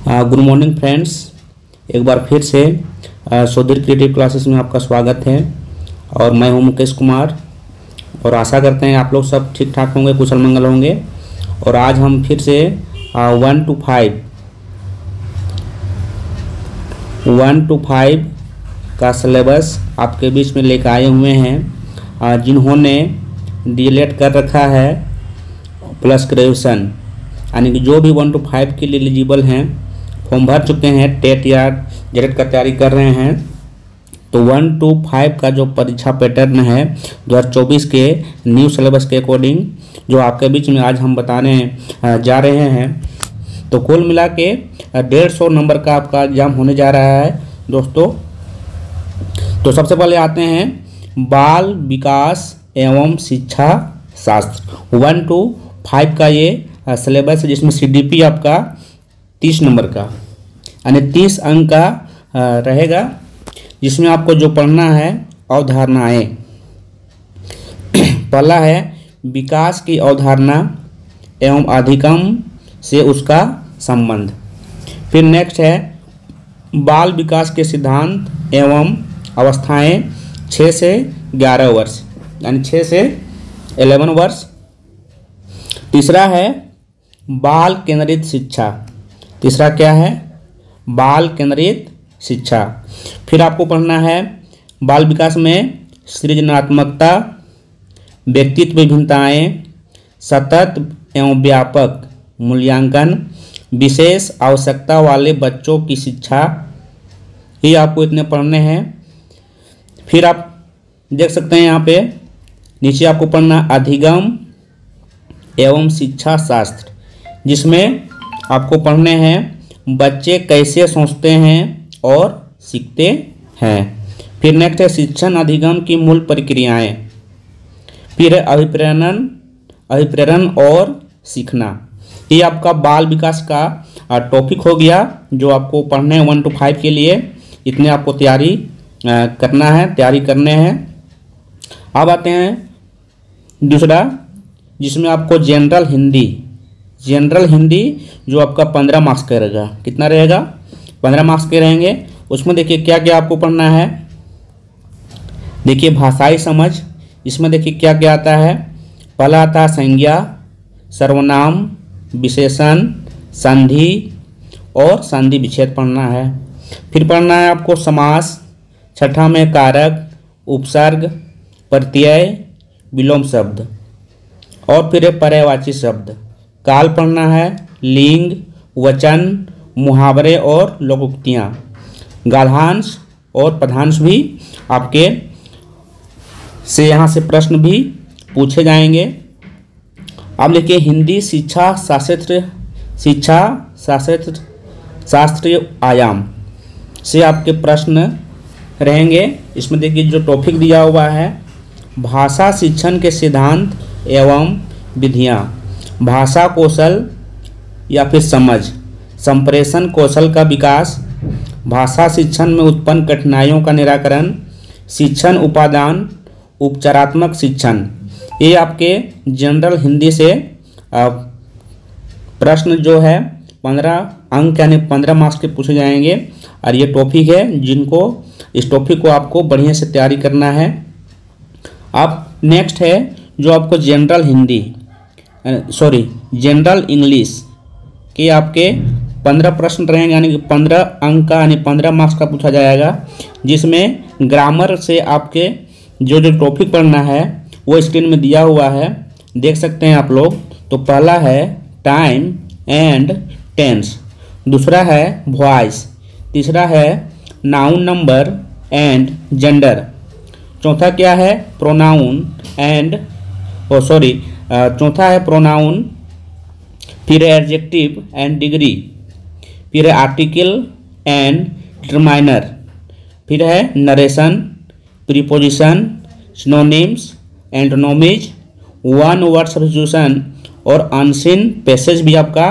Good morning friends. एक बार फिर से सुधीर क्रिएटिव क्लासेस में आपका स्वागत है और मैं हूं मुकेश कुमार। और आशा करते हैं आप लोग सब ठीक ठाक होंगे, कुशल मंगल होंगे। और आज हम फिर से 1 to 5 का सिलेबस आपके बीच में लेकर आए हुए हैं। जिन्होंने डीएलएड कर रखा है प्लस ग्रेजुएशन, यानी कि जो भी 1 to 5 के लिए एलिजिबल हैं, फॉर्म भर चुके हैं, टेट या जेरेट का तैयारी कर रहे हैं, तो 1 to 5 का जो परीक्षा पैटर्न है 2024 के न्यू सिलेबस के अकॉर्डिंग जो आपके बीच में आज हम बताने जा रहे हैं, तो कुल मिला के 150 नंबर का आपका एग्जाम होने जा रहा है दोस्तों। तो सबसे पहले आते हैं बाल विकास एवं शिक्षा शास्त्र 1 to 5 का ये सिलेबस है, जिसमें सीडीपी आपका 30 नंबर का यानी 30 अंक का रहेगा, जिसमें आपको जो पढ़ना है अवधारणाएं। पहला है विकास की अवधारणा एवं अधिगम से उसका संबंध। फिर नेक्स्ट है बाल विकास के सिद्धांत एवं अवस्थाएं 6 से 11 वर्ष यानी 6 से 11 वर्ष। तीसरा है बाल केंद्रित शिक्षा। तीसरा क्या है? बाल केंद्रित शिक्षा। फिर आपको पढ़ना है बाल विकास में सृजनात्मकता, व्यक्तित्व विभिन्नताएं, सतत एवं व्यापक मूल्यांकन, विशेष आवश्यकता वाले बच्चों की शिक्षा, ये आपको इतने पढ़ने हैं। फिर आप देख सकते हैं यहाँ पे नीचे आपको पढ़ना अधिगम एवं शिक्षा शास्त्र, जिसमें आपको पढ़ने हैं बच्चे कैसे सोचते हैं और सीखते हैं। फिर नेक्स्ट है शिक्षण अधिगम की मूल प्रक्रियाएं। फिर अभिप्रेरण और सीखना। ये आपका बाल विकास का टॉपिक हो गया जो आपको पढ़ने हैं 1 to 5 के लिए। इतने आपको तैयारी करने हैं। अब आते हैं दूसरा, जिसमें आपको जनरल हिंदी जो आपका 15 मार्क्स का रहेगा। कितना रहेगा? 15 मार्क्स के रहेंगे। उसमें देखिए क्या क्या आपको पढ़ना है। देखिए भाषाई समझ, इसमें देखिए क्या क्या आता है। पहला आता है संज्ञा, सर्वनाम, विशेषण, संधि और संधि विच्छेद पढ़ना है। फिर पढ़ना है आपको समास। छठा में कारक, उपसर्ग, प्रत्यय, विलोम शब्द और फिर पर्यायवाची शब्द। काल पढ़ना है, लिंग, वचन, मुहावरे और लोकोक्तियाँ। गाधांश और पदांश भी आपके से यहाँ से प्रश्न भी पूछे जाएंगे। अब देखिए हिंदी शिक्षा शास्त्रीय आयाम से आपके प्रश्न रहेंगे। इसमें देखिए जो टॉपिक दिया हुआ है भाषा शिक्षण के सिद्धांत एवं विधियाँ, भाषा कौशल या फिर समझ, संप्रेषण कौशल का विकास, भाषा शिक्षण में उत्पन्न कठिनाइयों का निराकरण, शिक्षण उपादान, उपचारात्मक शिक्षण। ये आपके जनरल हिंदी से प्रश्न जो है 15 अंक यानी 15 मार्क्स के पूछे जाएंगे। और ये टॉपिक है जिनको इस टॉपिक को आपको बढ़िया से तैयारी करना है। अब नेक्स्ट है जो आपको जनरल इंग्लिश के आपके 15 प्रश्न रहेंगे, यानी कि 15 अंक का यानी 15 मार्क्स का पूछा जाएगा, जिसमें ग्रामर से आपके जो टॉपिक पढ़ना है वो स्क्रीन में दिया हुआ है, देख सकते हैं आप लोग। तो पहला है टाइम एंड टेंस, दूसरा है वॉइस, तीसरा है नाउन नंबर एंड जेंडर, चौथा क्या है चौथा है प्रोनाउन, फिर एडजेक्टिव एंड डिग्री, फिर आर्टिकल एंड डिटरमाइनर, फिर है narration, preposition, synonyms, antonyms, one word substitution और अनसीन पैसेज भी आपका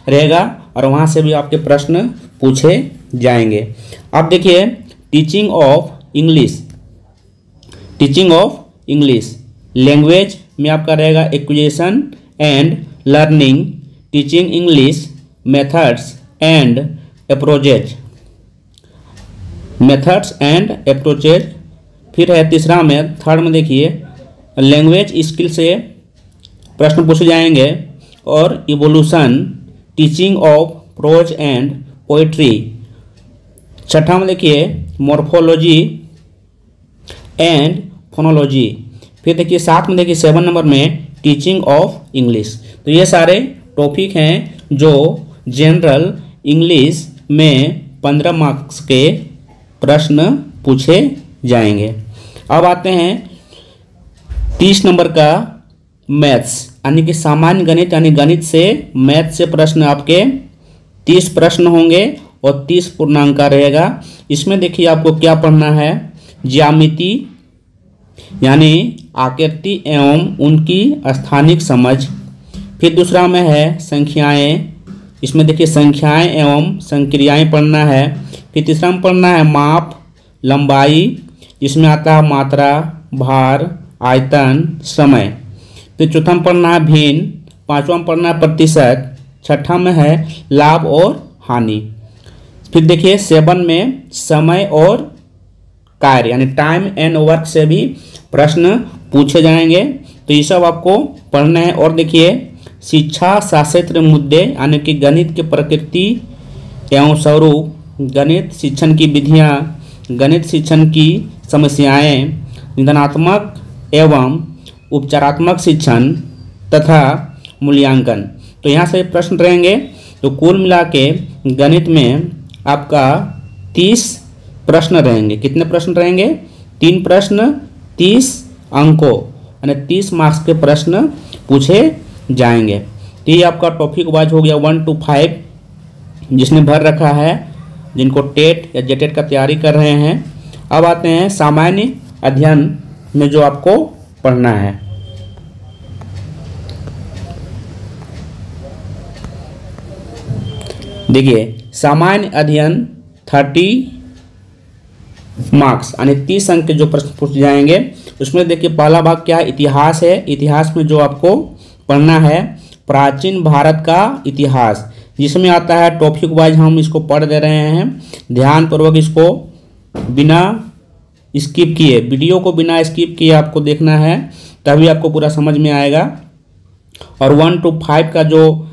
रहेगा और वहाँ से भी आपके प्रश्न पूछे जाएंगे। अब देखिए टीचिंग ऑफ इंग्लिश लैंग्वेज में आपका रहेगा acquisition and learning, teaching English methods and approaches, methods and approaches. फिर है तीसरा में, थर्ड में देखिए लैंग्वेज स्किल से प्रश्न पूछे जाएंगे और evolution, teaching of pros and poetry. छठा में देखिए मॉर्फोलॉजी एंड फोनोलॉजी। फिर देखिए साथ में देखिए 7 नंबर में टीचिंग ऑफ इंग्लिश। तो ये सारे टॉपिक हैं जो जनरल इंग्लिश में 15 मार्क्स के प्रश्न पूछे जाएंगे। अब आते हैं 30 नंबर का मैथ्स, यानी कि सामान्य गणित, यानी गणित से मैथ से प्रश्न आपके 30 प्रश्न होंगे और 30 पूर्णांक का रहेगा। इसमें देखिए आपको क्या पढ़ना है, ज्यामिति यानी आकृति एवं उनकी स्थानिक समझ। फिर दूसरा में है संख्याएं, इसमें देखिए संख्याएं एवं संक्रियाएं पढ़ना है। फिर तीसरा में पढ़ना है माप, लंबाई, इसमें आता है मात्रा, भार, आयतन, समय। फिर चौथा में पढ़ना है भिन्न, पांचवा में पढ़ना है प्रतिशत, छठा में है लाभ और हानि। फिर देखिए 7 में समय और कार्य यानी टाइम एंड वर्क से भी प्रश्न पूछे जाएंगे। तो ये सब आपको पढ़ना है। और देखिए शिक्षा शास्त्र मुद्दे, यानी कि गणित की प्रकृति एवं स्वरूप, गणित शिक्षण की विधियाँ, गणित शिक्षण की समस्याएं, निदानात्मक एवं उपचारात्मक शिक्षण तथा मूल्यांकन। तो यहाँ से प्रश्न रहेंगे। तो कुल मिला के गणित में आपका 30 प्रश्न रहेंगे। कितने प्रश्न रहेंगे? 3 प्रश्न 30 अंकों यानी 30 मार्क्स के प्रश्न पूछे जाएंगे। तो ये आपका टॉपिक वाइज हो गया 1 to 5 जिसने भर रखा है, जिनको टेट या जेटेट का तैयारी कर रहे हैं। अब आते हैं सामान्य अध्ययन में जो आपको पढ़ना है। देखिए सामान्य अध्ययन 30 मार्क्स यानी 30 अंक के जो प्रश्न पूछे जाएंगे। उसमें देखिए पहला भाग क्या है, इतिहास है। इतिहास में जो आपको पढ़ना है प्राचीन भारत का इतिहास, जिसमें आता है टॉपिक वाइज हम इसको पढ़ दे रहे हैं। ध्यानपूर्वक इसको बिना स्किप किए, वीडियो को बिना स्किप किए आपको देखना है, तभी आपको पूरा समझ में आएगा। और 1 to 5 का जो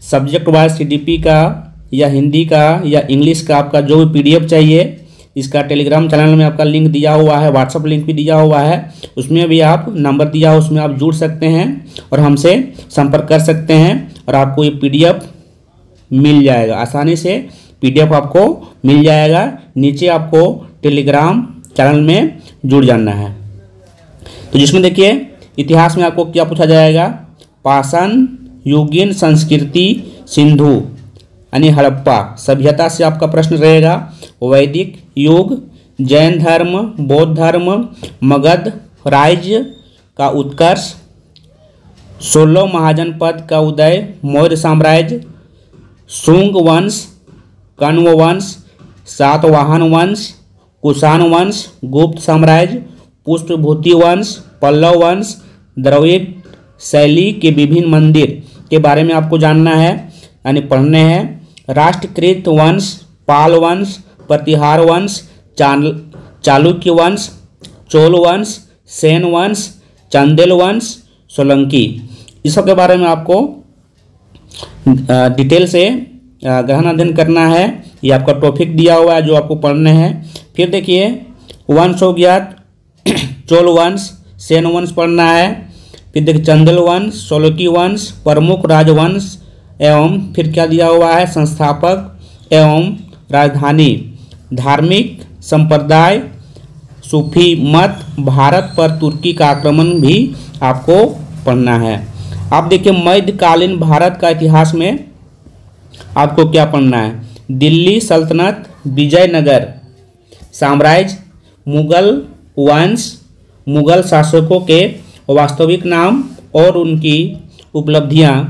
सब्जेक्ट वाइज सीडीपी का या हिंदी का या इंग्लिश का आपका जो भी पीडीएफ चाहिए, इसका टेलीग्राम चैनल में आपका लिंक दिया हुआ है, व्हाट्सअप लिंक भी दिया हुआ है, उसमें भी आप नंबर दिया हो, उसमें आप जुड़ सकते हैं और हमसे संपर्क कर सकते हैं और आपको ये पीडीएफ मिल जाएगा। आसानी से पीडीएफ आपको मिल जाएगा। नीचे आपको टेलीग्राम चैनल में जुड़ जाना है। तो जिसमें देखिए इतिहास में आपको क्या पूछा जाएगा, पाषाण युगीन संस्कृति सिंधु यानी हड़प्पा सभ्यता से आपका प्रश्न रहेगा। वैदिक युग, जैन धर्म, बौद्ध धर्म, मगध राज्य का उत्कर्ष, 16 महाजनपद का उदय, मौर्य साम्राज्य, शुंग वंश, कण्व वंश, सातवाहन वंश, कुषाण वंश, गुप्त साम्राज्य, पुष्पभूति वंश, पल्लव वंश, द्रविड़ शैली के विभिन्न मंदिर के बारे में आपको जानना है यानी पढ़ने हैं। राष्ट्रकृत वंश, पाल वंश, प्रतिहार वंश, चालुक्य वंश, चोल वंश, सेन वंश, चंदेल वंश, सोलंकी, इस सब के बारे में आपको डिटेल से गहन अध्ययन करना है। ये आपका टॉपिक दिया हुआ है जो आपको पढ़ने हैं। फिर देखिए वंश हो गया, चोल वंश, सेन वंश पढ़ना है। फिर देखिए चंदेल वंश, सोलंकी वंश, प्रमुख राजवंश एवं फिर क्या दिया हुआ है, संस्थापक एवं राजधानी, धार्मिक संप्रदाय, सूफी मत, भारत पर तुर्की का आक्रमण भी आपको पढ़ना है। आप देखिए मध्यकालीन भारत का इतिहास में आपको क्या पढ़ना है, दिल्ली सल्तनत, विजयनगर साम्राज्य, मुगल वंश, मुगल शासकों के वास्तविक नाम और उनकी उपलब्धियां,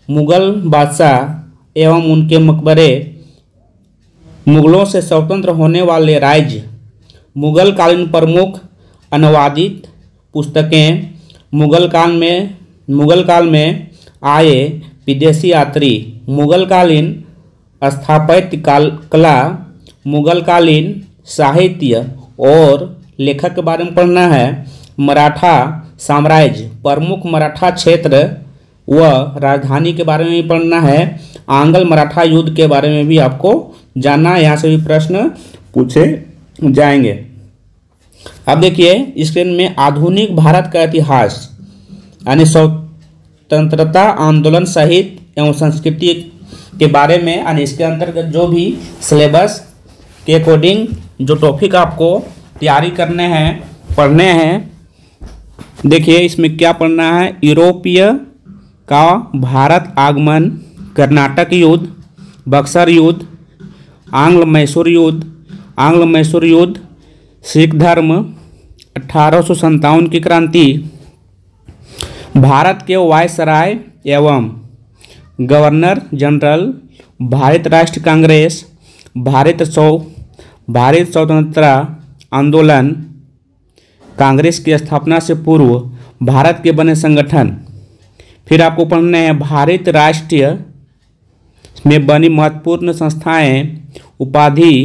मुगल बादशाह एवं उनके मकबरे, मुगलों से स्वतंत्र होने वाले राज्य, मुगल कालीन प्रमुख अनुवादित पुस्तकें, मुगल काल में आए विदेशी यात्री, मुगल कालीन स्थापत्य कला, मुगल कालीन साहित्य और लेखक के बारे में पढ़ना है। मराठा साम्राज्य, प्रमुख मराठा क्षेत्र व राजधानी के बारे में भी पढ़ना है। आंग्ल मराठा युद्ध के बारे में भी आपको जानना है, यहाँ से भी प्रश्न पूछे जाएंगे। अब देखिए स्क्रीन में आधुनिक भारत का इतिहास यानी स्वतंत्रता आंदोलन साहित्य एवं संस्कृति के बारे में, यानी इसके अंतर्गत जो भी सिलेबस के अकॉर्डिंग जो टॉपिक आपको तैयारी करने हैं, पढ़ने हैं, देखिए इसमें क्या पढ़ना है। यूरोपीय का भारत आगमन, कर्नाटक युद्ध, बक्सर युद्ध, आंग्ल मैसूर युद्ध, सिख धर्म, 1857 की क्रांति, भारत के वायसराय एवं गवर्नर जनरल, भारत राष्ट्र कांग्रेस, भारत स्वतंत्रता आंदोलन, कांग्रेस की स्थापना से पूर्व भारत के बने संगठन। फिर आपको पढ़ने हैं भारत राष्ट्रीय में बनी महत्वपूर्ण संस्थाएं, उपाधि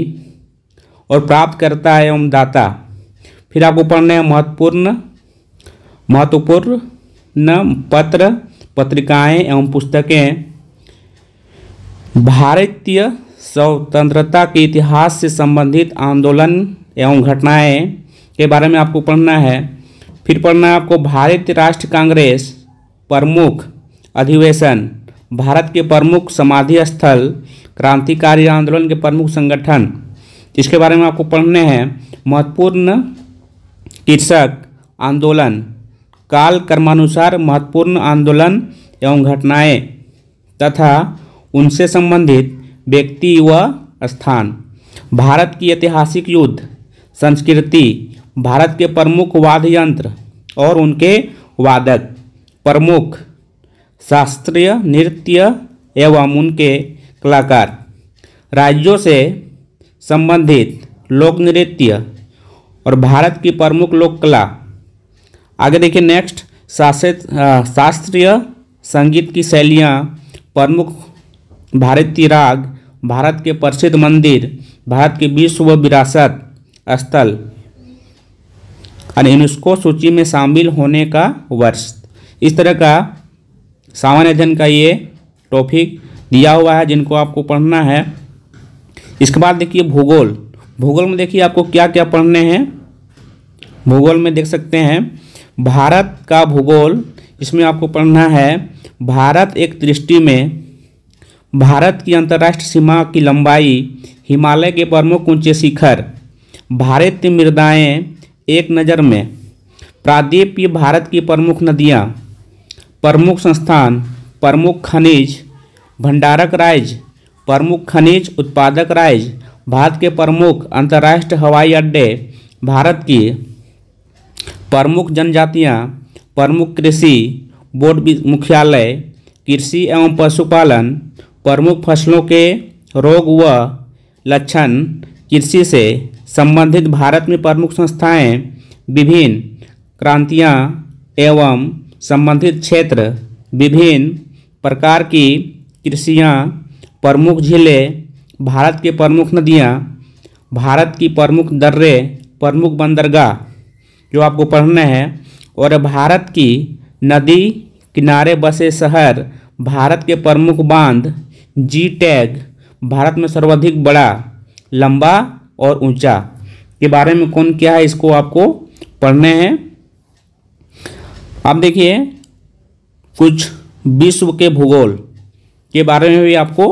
और प्राप्तकर्ता एवं दाता। फिर आपको पढ़ने हैं महत्वपूर्ण पत्र, पत्रिकाएं एवं पुस्तकें। भारतीय स्वतंत्रता के इतिहास से संबंधित आंदोलन एवं घटनाएं के बारे में आपको पढ़ना है। फिर पढ़ना है आपको भारतीय राष्ट्र कांग्रेस प्रमुख अधिवेशन, भारत के प्रमुख समाधि स्थल, क्रांतिकारी आंदोलन के प्रमुख संगठन। इसके बारे में आपको पढ़ने हैं महत्वपूर्ण कृषक आंदोलन, काल क्रमानुसार महत्वपूर्ण आंदोलन एवं घटनाएं तथा उनसे संबंधित व्यक्ति व स्थान। भारत की ऐतिहासिक युद्ध, संस्कृति, भारत के प्रमुख वाद्य यंत्र और उनके वादक, प्रमुख शास्त्रीय नृत्य एवं उनके कलाकार, राज्यों से संबंधित लोक नृत्य और भारत की प्रमुख लोक कला। आगे देखिए नेक्स्ट, शास्त्रीय संगीत की शैलियाँ, प्रमुख भारतीय राग, भारत के प्रसिद्ध मंदिर, भारत के विश्व विरासत स्थल और यूनेस्को सूची में शामिल होने का वर्ष। इस तरह का सामान्य अध्ययन का ये टॉपिक दिया हुआ है जिनको आपको पढ़ना है। इसके बाद देखिए भूगोल। भूगोल में देखिए आपको क्या क्या पढ़ने हैं। भूगोल में देख सकते हैं भारत का भूगोल, इसमें आपको पढ़ना है भारत एक दृष्टि में, भारत की अंतर्राष्ट्रीय सीमा की लंबाई, हिमालय के प्रमुख ऊंचे शिखर, भारतीय मृदाएं एक नज़र में, प्रायद्वीपीय भारत की प्रमुख नदियाँ, प्रमुख संस्थान, प्रमुख खनिज भंडारक राज्य, प्रमुख खनिज उत्पादक राज्य, भारत के प्रमुख अंतर्राष्ट्रीय हवाई अड्डे, भारत की प्रमुख जनजातियाँ, प्रमुख कृषि बोर्ड मुख्यालय, कृषि एवं पशुपालन, प्रमुख फसलों के रोग व लक्षण, कृषि से संबंधित भारत में प्रमुख संस्थाएं, विभिन्न क्रांतियाँ एवं संबंधित क्षेत्र, विभिन्न प्रकार की कृषियाँ, प्रमुख झीलें, भारत के प्रमुख नदियाँ, भारत की प्रमुख दर्रे, प्रमुख बंदरगाह जो आपको पढ़ना है, और भारत की नदी किनारे बसे शहर, भारत के प्रमुख बांध, जी टैग, भारत में सर्वाधिक बड़ा, लंबा और ऊंचा के बारे में कौन क्या है इसको आपको पढ़ने हैं। अब देखिए कुछ विश्व के भूगोल के बारे में भी आपको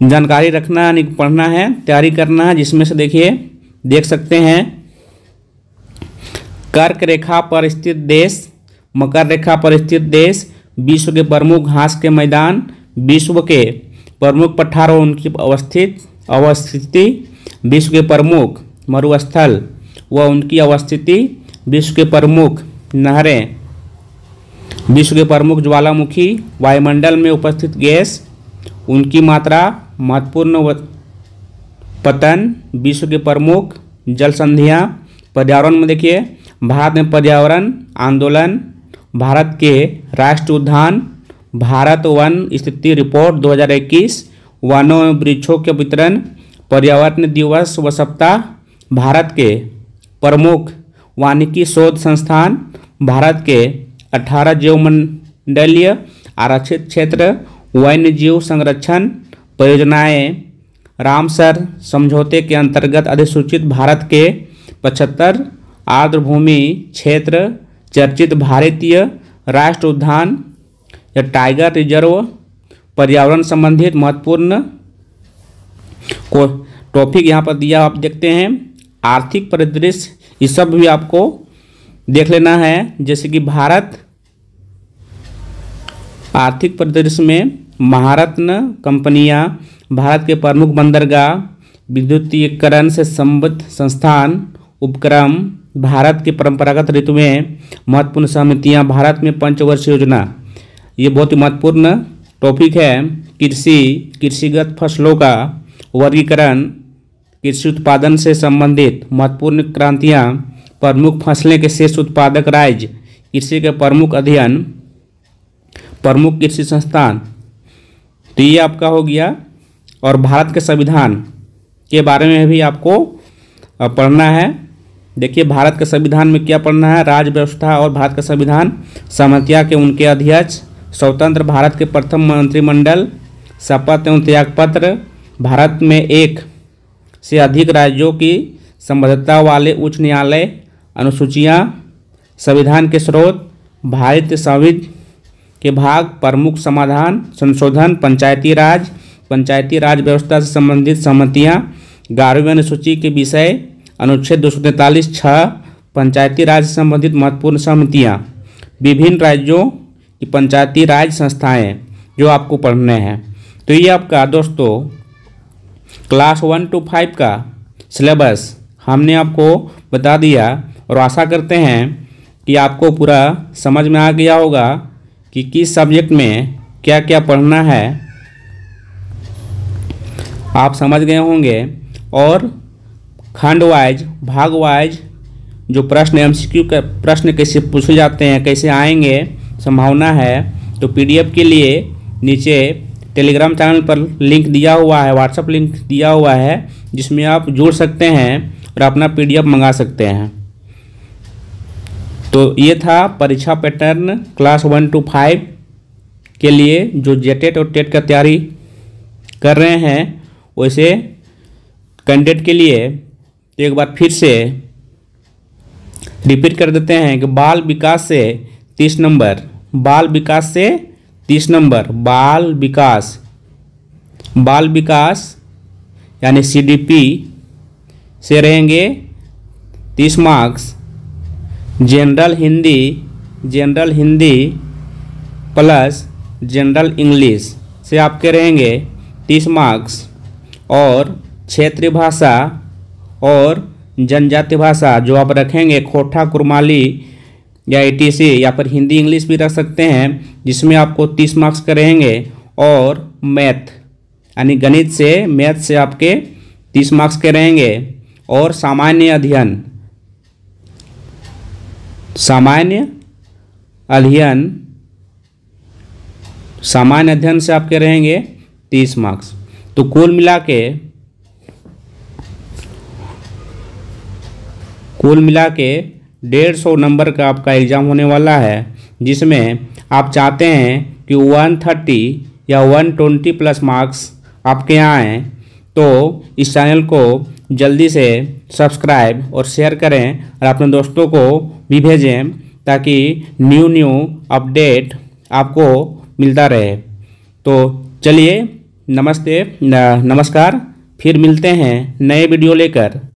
जानकारी रखना यानी पढ़ना है, तैयारी करना है, जिसमें से देखिए देख सकते हैं कर्क रेखा पर स्थित देश, मकर रेखा पर स्थित देश, विश्व के प्रमुख घास के मैदान, विश्व के प्रमुख पठार और उनकी अवस्थिति, विश्व के प्रमुख मरुस्थल व उनकी अवस्थिति, विश्व के प्रमुख नहरें, विश्व के प्रमुख ज्वालामुखी, वायुमंडल में उपस्थित गैस, उनकी मात्रा, महत्वपूर्ण पतन, विश्व के प्रमुख जल संधियाँ। पर्यावरण में देखिए भारत में पर्यावरण आंदोलन, भारत के राष्ट्रीय उद्यान, भारत वन स्थिति रिपोर्ट 2021, वनों एवं वृक्षों के वितरण, पर्यावरण दिवस व सप्ताह, भारत के प्रमुख वानिकी शोध संस्थान, भारत के 18 जीवमंडलीय आरक्षित क्षेत्र, वन्य जीव संरक्षण परियोजनाएं, रामसर समझौते के अंतर्गत अधिसूचित भारत के 75 आर्द्रभूमि क्षेत्र, चर्चित भारतीय राष्ट्र उद्यान या टाइगर रिजर्व, पर्यावरण संबंधित महत्वपूर्ण को टॉपिक यहाँ पर दिया आप देखते हैं। आर्थिक परिदृश्य, ये सब भी आपको देख लेना है। जैसे कि भारत आर्थिक परिदृश्य में महारत्न कंपनियां, भारत के प्रमुख बंदरगाह, विद्युतीकरण से संबद्ध संस्थान, उपक्रम, भारत की परंपरागत ऋतु में महत्वपूर्ण समितियां, भारत में पंचवर्षीय योजना। ये बहुत ही महत्वपूर्ण टॉपिक है। कृषि, कृषिगत फसलों का वर्गीकरण, कृषि उत्पादन से संबंधित महत्वपूर्ण क्रांतियां, प्रमुख फसलें के शीर्ष उत्पादक राज्य, कृषि के प्रमुख अध्ययन, प्रमुख कृषि संस्थान। तो ये आपका हो गया। और भारत के संविधान के बारे में भी आपको पढ़ना है। देखिए भारत के संविधान में क्या पढ़ना है, राज्य व्यवस्था और भारत का संविधान, सहमतियाँ के उनके अध्यक्ष, स्वतंत्र भारत के प्रथम मंत्रिमंडल, शपथ एवं त्यागपत्र, भारत में एक से अधिक राज्यों की संबद्धता वाले उच्च न्यायालय, अनुसूचियाँ, संविधान के स्रोत, भारतीय संविधान के भाग, प्रमुख समाधान संशोधन, पंचायती राज व्यवस्था से संबंधित सहमतियाँ, 11वीं अनुसूची के विषय, अनुच्छेद 243(6), पंचायती राज से संबंधित महत्वपूर्ण सहमतियाँ, विभिन्न राज्यों की पंचायती राज संस्थाएं जो आपको पढ़ने हैं। तो ये आपका दोस्तों क्लास 1 to 5 का सिलेबस हमने आपको बता दिया और आशा करते हैं कि आपको पूरा समझ में आ गया होगा कि किस सब्जेक्ट में क्या क्या पढ़ना है, आप समझ गए होंगे। और खंड वाइज, भाग वाइज जो प्रश्न एमसीक्यू का प्रश्न कैसे पूछे जाते हैं, कैसे आएंगे, संभावना है, तो पीडीएफ के लिए नीचे टेलीग्राम चैनल पर लिंक दिया हुआ है, व्हाट्सएप लिंक दिया हुआ है, जिसमें आप जुड़ सकते हैं और अपना पीडीएफ मंगा सकते हैं। तो ये था परीक्षा पैटर्न क्लास 1 to 5 के लिए जो जेटेट और टेट का तैयारी कर रहे हैं। वैसे कैंडिडेट के लिए एक बार फिर से रिपीट कर देते हैं कि बाल विकास से 30 नंबर, बाल विकास से 30 नंबर, बाल विकास यानी सीडीपी से रहेंगे 30 marks, general Hindi plus general English से आपके रहेंगे 30 मार्क्स, और क्षेत्रीय भाषा और जनजातीय भाषा जो आप रखेंगे खोटा, कुरमाली या एटीसी या फिर हिंदी इंग्लिश भी रख सकते हैं, जिसमें आपको 30 मार्क्स के रहेंगे। और मैथ यानी गणित से, मैथ से आपके 30 मार्क्स के रहेंगे। और सामान्य अध्ययन से आपके रहेंगे 30 मार्क्स। तो कुल मिला के 150 नंबर का आपका एग्ज़ाम होने वाला है, जिसमें आप चाहते हैं कि 130 या 120 प्लस मार्क्स आपके यहाँ आएँ। तो इस चैनल को जल्दी से सब्सक्राइब और शेयर करें और अपने दोस्तों को भी भेजें, ताकि न्यू अपडेट आपको मिलता रहे। तो चलिए नमस्कार, फिर मिलते हैं नए वीडियो लेकर।